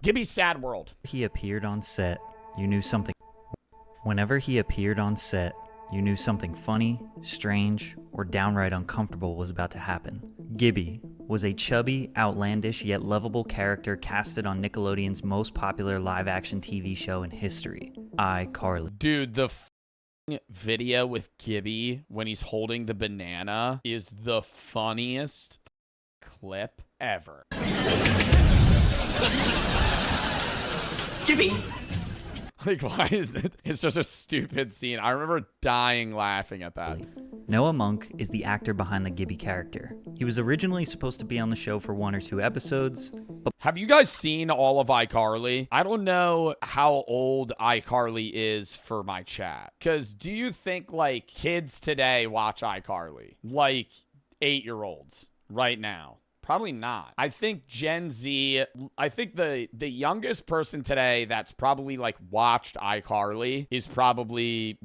Gibby's Sad World. He appeared on set, you knew something. Whenever he appeared on set, you knew something funny, strange, or downright uncomfortable was about to happen. Gibby was a chubby, outlandish, yet lovable character casted on Nickelodeon's most popular live-action TV show in history, iCarly. Dude, the video with Gibby when he's holding the banana is the funniest clip ever. Gibby! Like, why is that? It's just a stupid scene. I remember dying laughing at that. Noah Monk is the actor behind the Gibby character. He was originally supposed to be on the show for 1 or 2 episodes, but Have you guys seen all of iCarly? I don't know how old iCarly is for my chat. Because do you think, like, kids today watch iCarly? Like, 8-year-olds right now? Probably not. I think Gen Z, I think the youngest person today that's probably like watched iCarly is probably,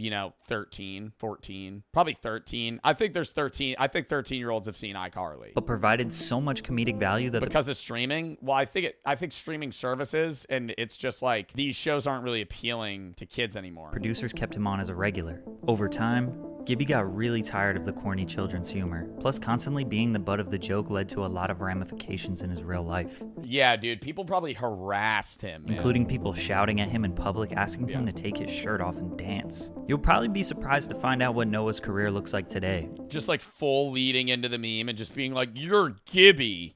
13, 14, probably 13. I think 13-year-olds have seen iCarly. but provided so much comedic value that Because of streaming? Well, I think streaming services, and it's just like these shows aren't really appealing to kids anymore. producers kept him on as a regular. Over time, Gibby got really tired of the corny children's humor. Plus, constantly being the butt of the joke led to a lot of ramifications in his real life, Yeah, dude, people probably harassed him, man. including people shouting at him in public, asking him to take his shirt off and dance. You'll probably be surprised to find out what Noah's career looks like today. Just like full leading into the meme and just being like, you're Gibby,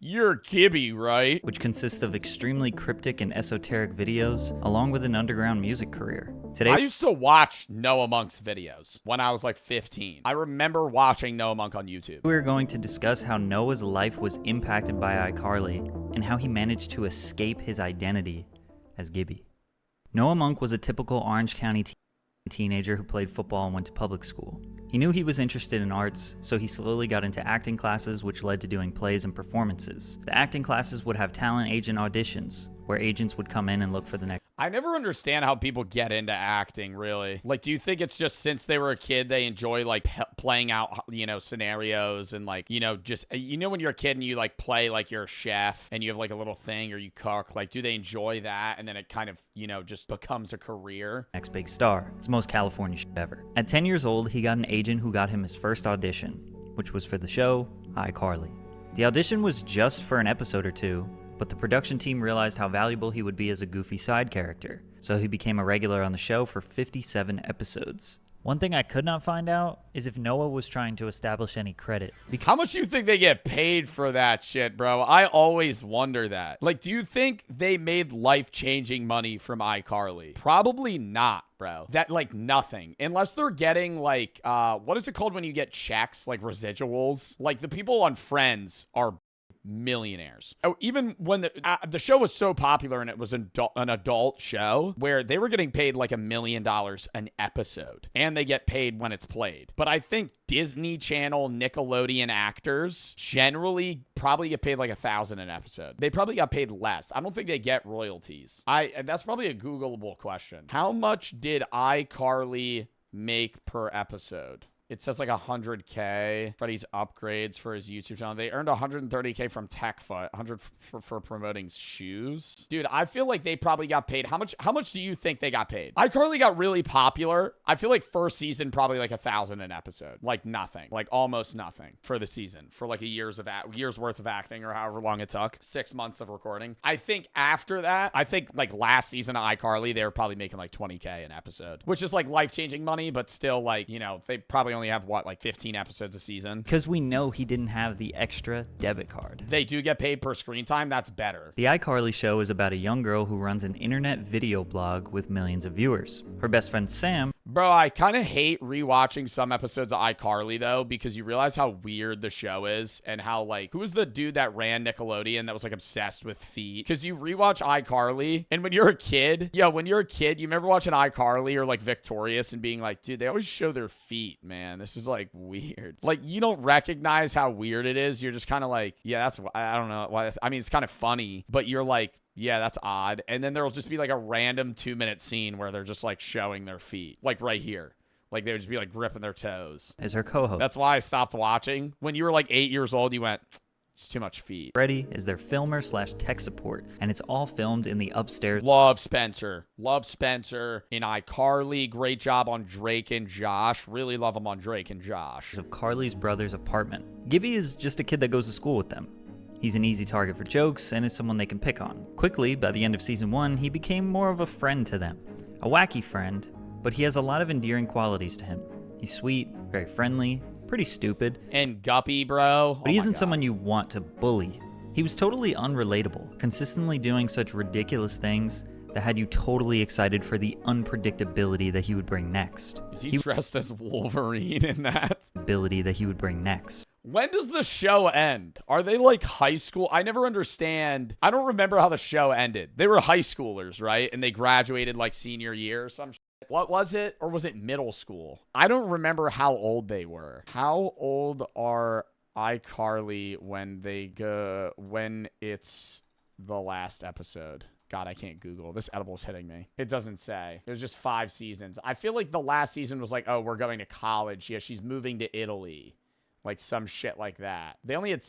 right? Which consists of extremely cryptic and esoteric videos, along with an underground music career. Today, I used to watch Noah Monk's videos when I was like 15. I remember watching Noah Monk on YouTube. we're going to discuss how Noah's life was impacted by iCarly and how he managed to escape his identity as Gibby. Noah Monk was a typical Orange County teenager who played football and went to public school. He knew he was interested in arts, so he slowly got into acting classes, which led to doing plays and performances. The acting classes would have talent agent auditions, where agents would come in and look for the next. I never understand how people get into acting, really. Like, do you think it's just since they were a kid, they enjoy, like, playing out, scenarios and, like, just, when you're a kid and you, like, play, like, you're a chef and you have, like, a little thing or you cook, like, do they enjoy that? And then it kind of, just becomes a career. Next big star. It's the most California shit ever. At 10 years old, he got an agent who got him his first audition, which was for the show iCarly. The audition was just for an episode or 2, but the production team realized how valuable he would be as a goofy side character, so he became a regular on the show for 57 episodes. One thing I could not find out is if Noah was trying to establish any credit. How much do you think they get paid for that shit, bro? I always wonder that. Like, do you think they made life-changing money from iCarly? Probably not, bro. That, like, nothing. Unless they're getting, like, what is it called when you get checks, like residuals? Like, the people on Friends are millionaires. Oh, even when the show was so popular and it was an adult show where they were getting paid like $1 million an episode, and they get paid when it's played. But I think Disney Channel, Nickelodeon actors generally probably get paid like $1,000 an episode. They probably got paid less. I don't think they get royalties. That's probably a Googleable question. How much did iCarly make per episode? It says like $100K for these upgrades for his YouTube channel. They earned $130K from TechFoot, $100 for promoting shoes. Dude, I feel like they probably got paid. How much do you think they got paid? iCarly got really popular. I feel like first season probably like $1,000 an episode. Like nothing, like almost nothing for the season, for like a year's worth of acting or however long it took. 6 months of recording. I think after that, like last season of iCarly, they were probably making like $20K an episode, which is like life-changing money, but still like, they probably only have like 15 episodes a season. Because we know he didn't have the extra debit card. They do get paid per screen time. That's better. The iCarly show is about a young girl who runs an internet video blog with millions of viewers. Her best friend Sam. Bro, I kind of hate rewatching some episodes of iCarly though, because you realize how weird the show is and how like, who was the dude that ran Nickelodeon that was like obsessed with feet? Because you rewatch iCarly and when you're a kid, you remember watching iCarly or like Victorious and being like, dude, they always show their feet, man. This is like weird. Like you don't recognize how weird it is. You're just kind of like, yeah, I don't know why. It's kind of funny, but you're like, yeah, that's odd. And then there'll just be like a random 2-minute scene where they're just like showing their feet, like right here. Like they would just be like gripping their toes. As her co-host. That's why I stopped watching. When you were like 8 years old, you went, It's too much feet. Freddie is their filmer slash tech support, and it's all filmed in the upstairs Love Spencer. Love Spencer in iCarly. Great job on Drake and Josh. Really love him on Drake and Josh. of Carly's brother's apartment. Gibby is just a kid that goes to school with them. He's an easy target for jokes and is someone they can pick on. Quickly, by the end of season 1, he became more of a friend to them. A wacky friend, but he has a lot of endearing qualities to him. He's sweet, very friendly, pretty stupid, And Guppy, bro. but he isn't someone you want to bully. He was totally unrelatable, consistently doing such ridiculous things that had you totally excited for the unpredictability that he would bring next. Is he dressed as Wolverine in that? Ability that he would bring next. When does the show end? Are they like high school? I never understand. I don't remember how the show ended. They were high schoolers, right? And they graduated like senior year or some shit. What was it? Or was it middle school? I don't remember how old they were. How old are iCarly when it's the last episode? God, I can't Google. This edible's hitting me. It doesn't say. It was just 5 seasons. I feel like the last season was like, oh, we're going to college. Yeah, she's moving to Italy. Like some shit like that. They only had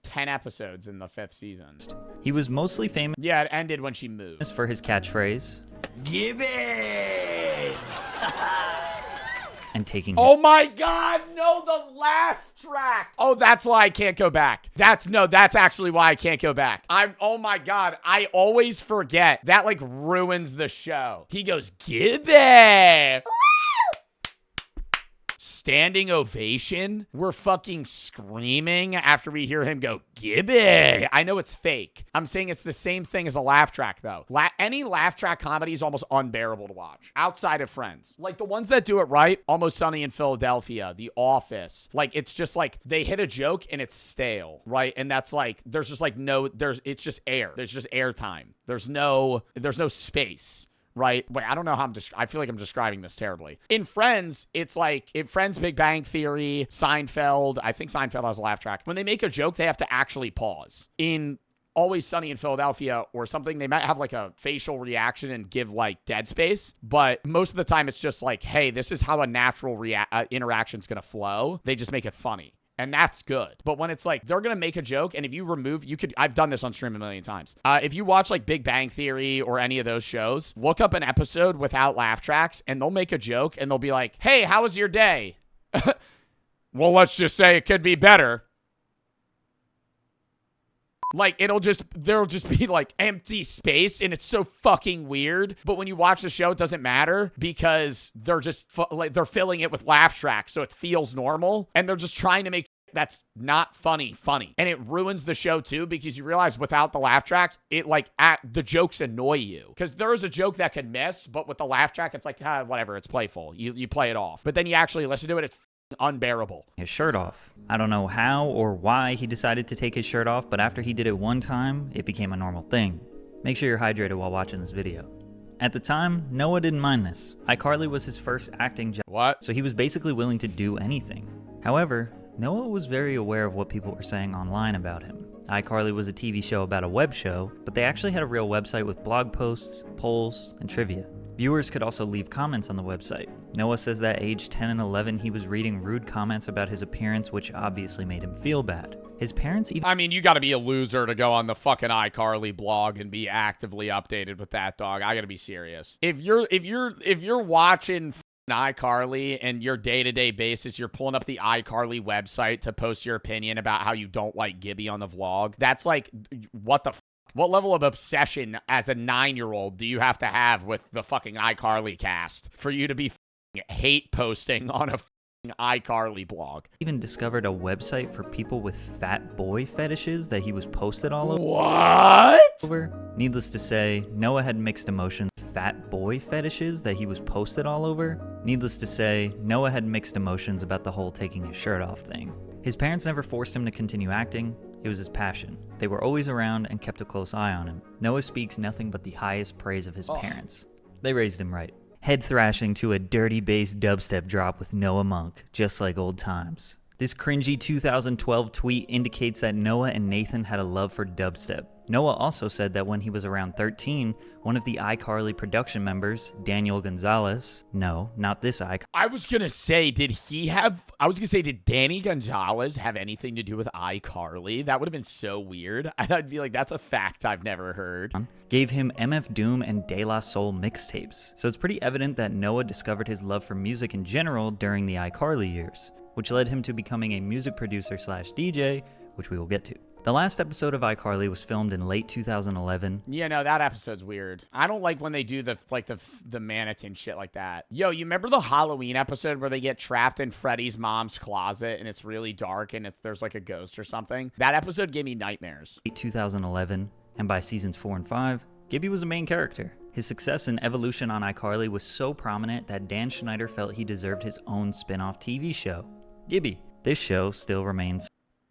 10 episodes in the 5th season. He was mostly famous Yeah, it ended when she moved. for his catchphrase Gibby! and taking Oh my God, no, the laugh track. Oh, that's why I can't go back. That's actually why I can't go back. Oh my God, I always forget. That like ruins the show. He goes, Gibby. Standing ovation. We're fucking screaming after we hear him go, Gibby. I know it's fake. I'm saying it's the same thing as a laugh track, though. Any laugh track comedy is almost unbearable to watch outside of Friends. Like the ones that do it right, Almost Sunny in Philadelphia, The Office. Like it's just like they hit a joke and it's stale, right? And that's like there's just like it's just air. There's just air time. There's no space. Right? Wait, I don't know how I feel like I'm describing this terribly. In Friends, it's like, in Friends, Big Bang Theory, Seinfeld, I think Seinfeld has a laugh track. When they make a joke, they have to actually pause. In Always Sunny in Philadelphia or something, they might have like a facial reaction and give like dead space. But most of the time, it's just like, hey, this is how a natural interaction is going to flow. They just make it funny. And that's good. But when it's like, they're going to make a joke, and if you remove, I've done this on stream a million times. If you watch like Big Bang Theory or any of those shows, look up an episode without laugh tracks, and they'll make a joke, and they'll be like, hey, how was your day? Well, let's just say it could be better. Like, there'll just be like empty space, and it's so fucking weird. But when you watch the show, it doesn't matter because they're just they're filling it with laugh tracks, so it feels normal, and they're just trying to make that's not funny. And it ruins the show too because you realize without the laugh track, it the jokes annoy you because there is a joke that can miss, but with the laugh track, it's like whatever, it's playful. You play it off, but then you actually listen to it, it's unbearable. his shirt off. I don't know how or why he decided to take his shirt off, but after he did it one time, it became a normal thing. Make sure you're hydrated while watching this video. At the time, Noah didn't mind this. iCarly was his first acting job, What? so he was basically willing to do anything. However, Noah was very aware of what people were saying online about him. iCarly was a TV show about a web show, but they actually had a real website with blog posts, polls, and trivia. Viewers could also leave comments on the website. Noah says that at age 10 and 11, he was reading rude comments about his appearance, which obviously made him feel bad. His parents even I mean, you got to be a loser to go on the fucking iCarly blog and be actively updated with that, dog. I got to be serious. If you're watching iCarly and your day-to-day basis, you're pulling up the iCarly website to post your opinion about how you don't like Gibby on the vlog. That's like, what the what level of obsession as a 9-year-old do you have to have with the fucking iCarly cast for you to be hate posting on a iCarly blog? even discovered a website for people with fat boy fetishes that he was posted all What? over. Needless to say, Noah had mixed emotions. Fat boy fetishes that he was posted all over. Needless to say, Noah had mixed emotions about the whole taking his shirt off thing. His parents never forced him to continue acting. It was his passion. They were always around and kept a close eye on him. Noah speaks nothing but the highest praise of his parents. They raised him right. Head thrashing to a dirty bass dubstep drop with Noah Monk, just like old times. This cringy 2012 tweet indicates that Noah and Nathan had a love for dubstep. Noah also said that when he was around 13, one of the iCarly production members, Daniel Gonzalez, no, not this iCarly. I was gonna say, did Danny Gonzalez have anything to do with iCarly? That would have been so weird. I'd be like, that's a fact I've never heard. Gave him MF Doom and De La Soul mixtapes. So it's pretty evident that Noah discovered his love for music in general during the iCarly years, which led him to becoming a music producer slash DJ, which we will get to. The last episode of iCarly was filmed in late 2011. Yeah, no, that episode's weird. I don't like when they do the mannequin shit like that. Yo, you remember the Halloween episode where they get trapped in Freddy's mom's closet and it's really dark and there's like a ghost or something? That episode gave me nightmares. Late 2011, and by seasons 4 and 5, Gibby was a main character. His success and evolution on iCarly was so prominent that Dan Schneider felt he deserved his own spin-off TV show, Gibby. This show still remains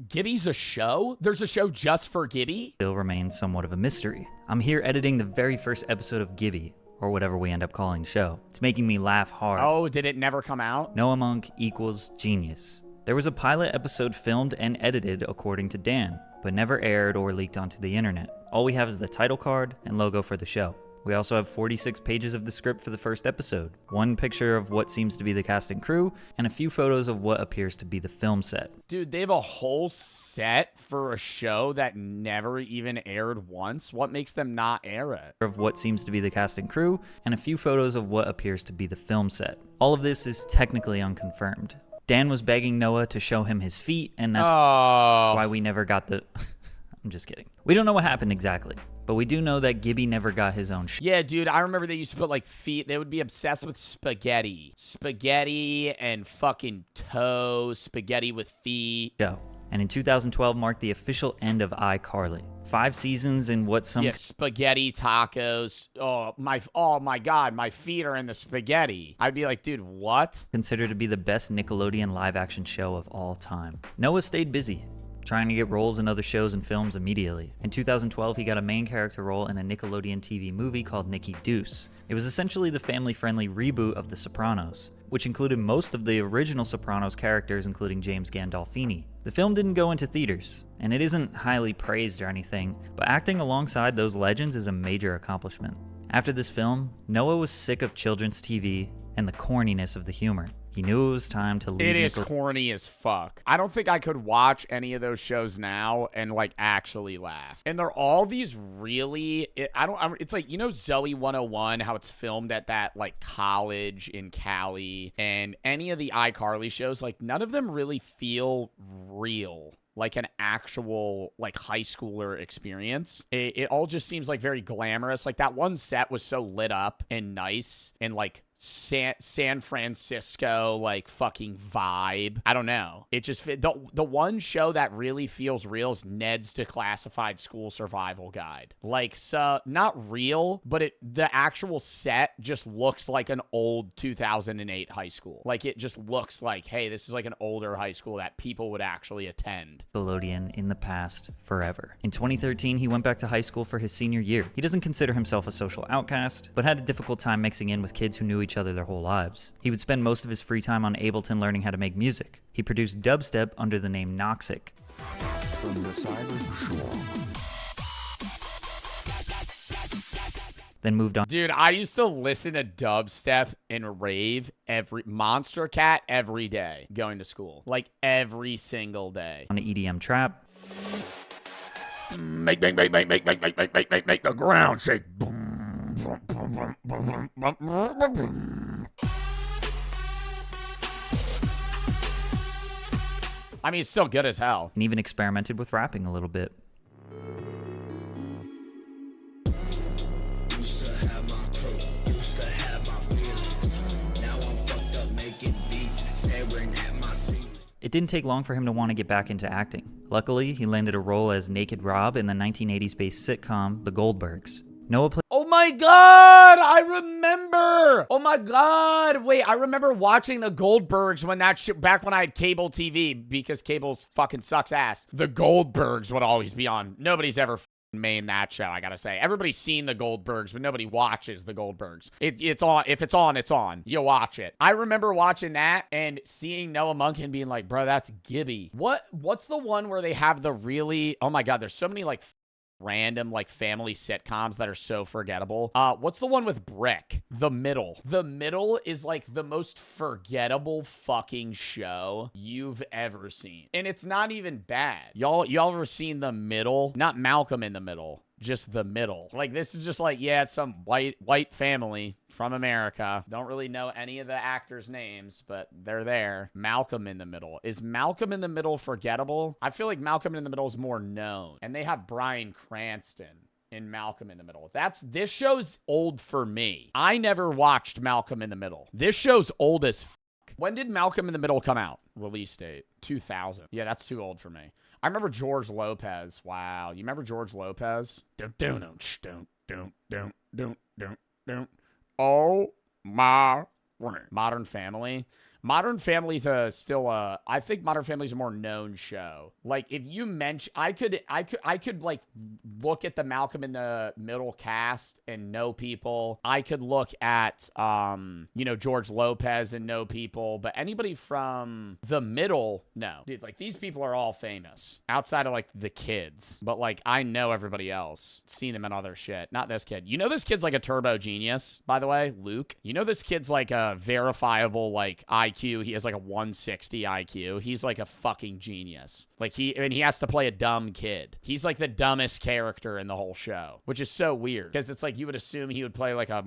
Gibby's a show? There's a show just for Gibby? Still remains somewhat of a mystery. I'm here editing the very first episode of Gibby, or whatever we end up calling the show. It's making me laugh hard. Oh, did it never come out? Noah Monk equals genius. There was a pilot episode filmed and edited according to Dan, but never aired or leaked onto the internet. All we have is the title card and logo for the show. We also have 46 pages of the script for the first episode, one picture of what seems to be the cast and crew, and a few photos of what appears to be the film set. Dude, they have a whole set for a show that never even aired once? What makes them not air it? Of what seems to be the cast and crew, and a few photos of what appears to be the film set. All of this is technically unconfirmed. Dan was begging Noah to show him his feet, and that's why we never got the... I'm just kidding. We don't know what happened exactly, but we do know that Gibby never got his own Yeah, dude, I remember they used to put like feet. They would be obsessed with spaghetti. Spaghetti and fucking toe, spaghetti with feet. show. And in 2012 marked the official end of iCarly. 5 seasons in what some... Yeah, spaghetti tacos. Oh my God, my feet are in the spaghetti. I'd be like, dude, what? Considered to be the best Nickelodeon live-action show of all time. Noah stayed busy, trying to get roles in other shows and films immediately. In 2012, he got a main character role in a Nickelodeon TV movie called Nicky Deuce. It was essentially the family-friendly reboot of The Sopranos, which included most of the original Sopranos characters, including James Gandolfini. The film didn't go into theaters, and it isn't highly praised or anything, but acting alongside those legends is a major accomplishment. After this film, Noah was sick of children's TV and the corniness of the humor. He knew it was time to leave. It is corny as fuck. I don't think I could watch any of those shows now and like actually laugh. And they're all these really, it's like, you know, Zoe 101, how it's filmed at that like college in Cali, and any of the iCarly shows, like none of them really feel real. Like an actual like high schooler experience. It all just seems like very glamorous. Like that one set was so lit up and nice and like San Francisco like fucking vibe. I don't know. It just the one show that really feels real is Ned's Declassified School Survival Guide. Like, so not real, but the actual set just looks like an old 2008 high school. Like it just looks like, hey, this is like an older high school that people would actually attend. Nickelodeon in the past forever. In 2013, he went back to high school for his senior year. He doesn't consider himself a social outcast, but had a difficult time mixing in with kids who knew each other their whole lives. He would spend most of his free time on Ableton learning how to make music. He produced dubstep under the name Noxic. From the Silent Shore. Then moved on. Dude, I used to listen to dubstep and rave Monster Cat every day going to school. Like every single day. On EDM trap. Make the ground shake. I mean, it's still good as hell. And even experimented with rapping a little bit. It didn't take long for him to want to get back into acting. Luckily, he landed a role as Naked Rob in the 1980s-based sitcom The Goldbergs. Noah played... Oh my God, I remember. Oh my God. Wait, I remember watching The Goldbergs when that shit, back when I had cable TV, because cable fucking sucks ass. The Goldbergs would always be on. Nobody's ever made that show, I gotta say. Everybody's seen The Goldbergs, but nobody watches The Goldbergs. It's on. If it's on, it's on. You watch it. I remember watching that and seeing Noah Monk and being like, bro, that's Gibby. What's the one where they have the really, oh my God, there's so many like random like family sitcoms that are so forgettable. What's the one with Brick? The Middle. The Middle is like the most forgettable fucking show you've ever seen. And it's not even bad. Y'all ever seen The Middle? Not Malcolm in the Middle. Just The Middle. Like, this is just like, yeah, it's some white family from America. Don't really know any of the actors' names, but they're there. Malcolm in the Middle. Is Malcolm in the Middle forgettable? I feel like Malcolm in the Middle is more known. And they have Bryan Cranston in Malcolm in the Middle. This show's old for me. I never watched Malcolm in the Middle. This show's old as fuck. When did Malcolm in the Middle come out? Release date 2000. Yeah, that's too old for me. I remember George Lopez. Wow. You remember George Lopez? Oh my word. Modern Family. Modern Family's I think Modern Family's a more known show. Like, if you mention, I could like look at the Malcolm in the Middle cast and know people. I could look at George Lopez and know people, but anybody from the Middle, no. Dude, like, these people are all famous outside of like the kids, but like I know everybody else. Seen them in other shit. Not this kid. You know this kid's like a turbo genius, by the way, Luke. You know this kid's like a verifiable like IQ. He has like a 160 IQ. He's like a fucking genius. Like, he has to play a dumb kid. He's like the dumbest character in the whole show, which is so weird because it's like you would assume he would play like a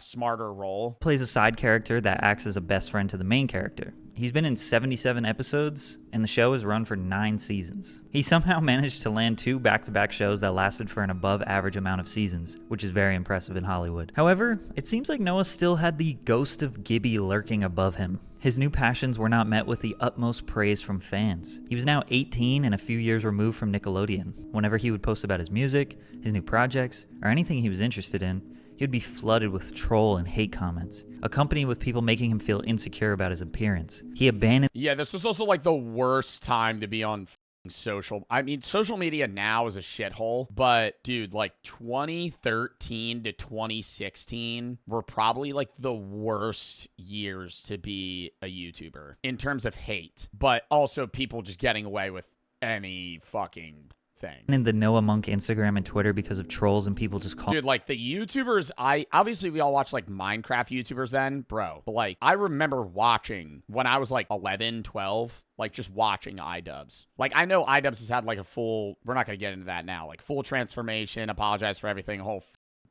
smarter role. Plays a side character that acts as a best friend to the main character. He's been in 77 episodes, and the show has run for 9 seasons. He somehow managed to land 2 back-to-back shows that lasted for an above-average amount of seasons, which is very impressive in Hollywood. However, it seems like Noah still had the ghost of Gibby lurking above him. His new passions were not met with the utmost praise from fans. He was now 18 and a few years removed from Nickelodeon. Whenever he would post about his music, his new projects, or anything he was interested in, he would be flooded with troll and hate comments, accompanied with people making him feel insecure about his appearance. He abandoned... Yeah, this was also like the worst time to be on social media now is a shithole, but dude, like 2013 to 2016 were probably like the worst years to be a YouTuber in terms of hate, but also people just getting away with any fucking thing. In the Noah Monk Instagram and Twitter because of trolls and people just call... Dude, like the YouTubers, obviously we all watched like Minecraft YouTubers then, bro. But like, I remember watching when I was like 11, 12, like just watching iDubbbz. Like, I know iDubbbz has had like a full, we're not going to get into that now, like full transformation, apologize for everything, a whole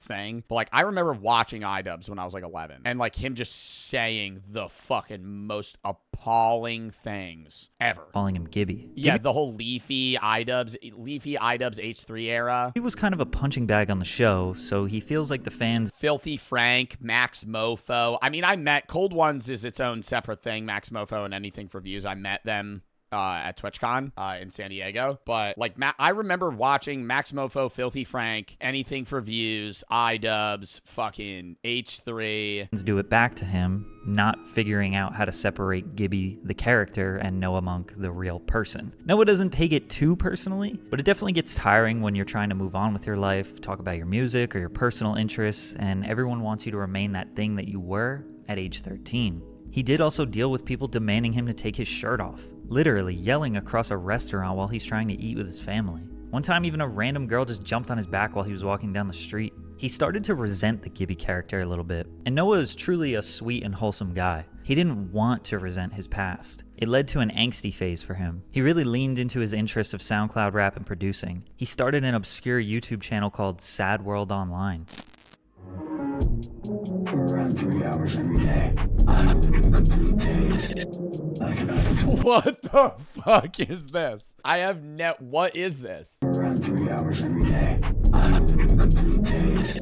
thing. But like, I remember watching iDubbbz when I was like 11 and like him just saying the fucking most appalling things ever. Calling him Gibby. Yeah, the whole Leafy iDubbbz H3 era. He was kind of a punching bag on the show, so he feels like the fans... Filthy Frank, Max Mofo. I mean, I met Cold Ones is its own separate thing. Max Mofo and Anything for Views. I met them at TwitchCon in San Diego. But like, I remember watching Max Mofo, Filthy Frank, Anything for Views, iDubbbz, fucking H3. Do it back to him, not figuring out how to separate Gibby the character and Noah Monk the real person. Noah doesn't take it too personally, but it definitely gets tiring when you're trying to move on with your life, talk about your music or your personal interests, and everyone wants you to remain that thing that you were at age 13. He did also deal with people demanding him to take his shirt off, literally yelling across a restaurant while he's trying to eat with his family. One time, even a random girl just jumped on his back while he was walking down the street. He started to resent the Gibby character a little bit, and Noah is truly a sweet and wholesome guy. He didn't want to resent his past. It led to an angsty phase for him. He really leaned into his interests of SoundCloud rap and producing. He started an obscure YouTube channel called Sad World Online. For around 3 hours every day, I live in complete daze. I cannot control. What the fuck is this? What is this? For around 3 hours every day, I live in complete daze.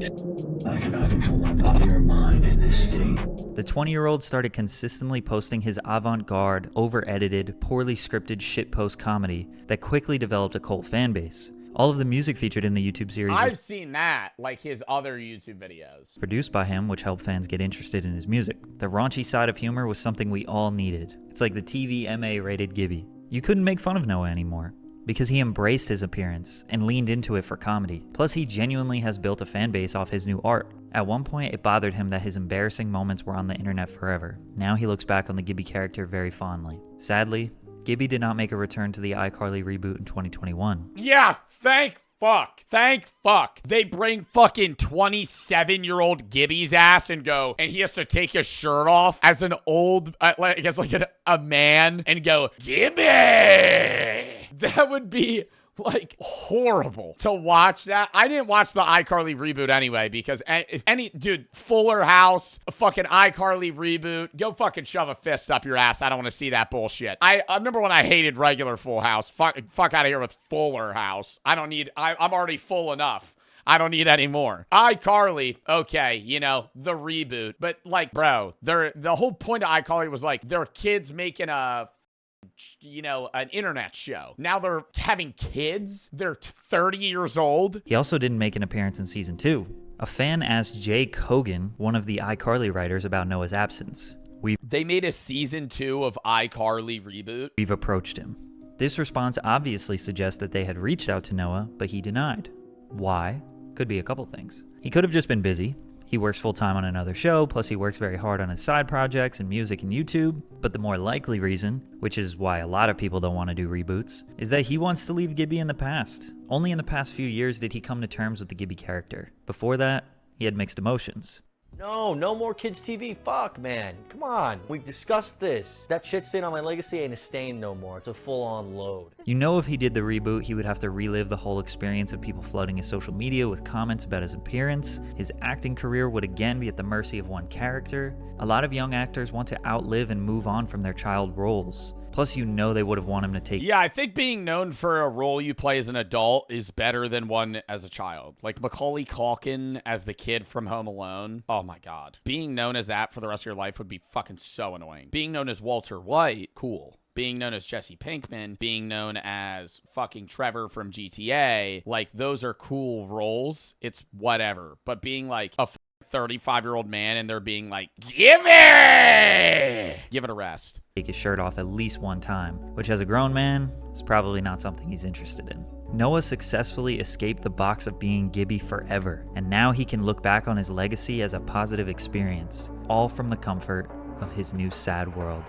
I cannot control my body or mind in this state. The 20-year-old started consistently posting his avant-garde, over-edited, poorly scripted shitpost comedy that quickly developed a cult fan base. All of the music featured in the YouTube series I've seen that, like his other YouTube videos. Produced by him, which helped fans get interested in his music. The raunchy side of humor was something we all needed. It's like the TVMA rated Gibby. You couldn't make fun of Noah anymore, because he embraced his appearance and leaned into it for comedy. Plus, he genuinely has built a fan base off his new art. At one point, it bothered him that his embarrassing moments were on the internet forever. Now he looks back on the Gibby character very fondly. Sadly, Gibby did not make a return to the iCarly reboot in 2021. Yeah, thank fuck. Thank fuck. They bring fucking 27-year-old Gibby's ass and go, and he has to take his shirt off as an old, I guess like a man, and go, Gibby. That would be like horrible to watch that. I didn't watch the iCarly reboot anyway because dude, Fuller House, a fucking iCarly reboot, go fucking shove a fist up your ass. I don't want to see that bullshit. I remember when I hated regular Full House. Fuck out of here with Fuller House. I'm already full enough. I don't need any more. iCarly, okay, you know, the reboot. But like, bro, the whole point of iCarly was like, their kids making an internet show. Now they're having kids. They're 30 years old. He also didn't make an appearance in season 2. A fan asked Jake Hogan, one of the iCarly writers, about Noah's absence. They made a season 2 of iCarly reboot. We've approached him. This response obviously suggests that they had reached out to Noah, but he denied. Why? Could be a couple things. He could have just been busy. He works full-time on another show, plus he works very hard on his side projects and music and YouTube. But the more likely reason, which is why a lot of people don't want to do reboots, is that he wants to leave Gibby in the past. Only in the past few years did he come to terms with the Gibby character. Before that, he had mixed emotions. No more kids TV. Fuck, man. Come on. We've discussed this. That shit stain on my legacy ain't a stain no more. It's a full-on load. You know, if he did the reboot, he would have to relive the whole experience of people flooding his social media with comments about his appearance. His acting career would again be at the mercy of one character. A lot of young actors want to outlive and move on from their child roles. Plus, you know they would have wanted him to take... Yeah, I think being known for a role you play as an adult is better than one as a child. Like Macaulay Culkin as the kid from Home Alone. Oh my God. Being known as that for the rest of your life would be fucking so annoying. Being known as Walter White, cool. Being known as Jesse Pinkman, being known as fucking Trevor from GTA, like those are cool roles. It's whatever. But being like a 35-year-old man and they're being like, give it a rest. Take his shirt off at least one time, which as a grown man is probably not something he's interested in. Noah successfully escaped the box of being Gibby forever, and now he can look back on his legacy as a positive experience, all from the comfort of his new sad world.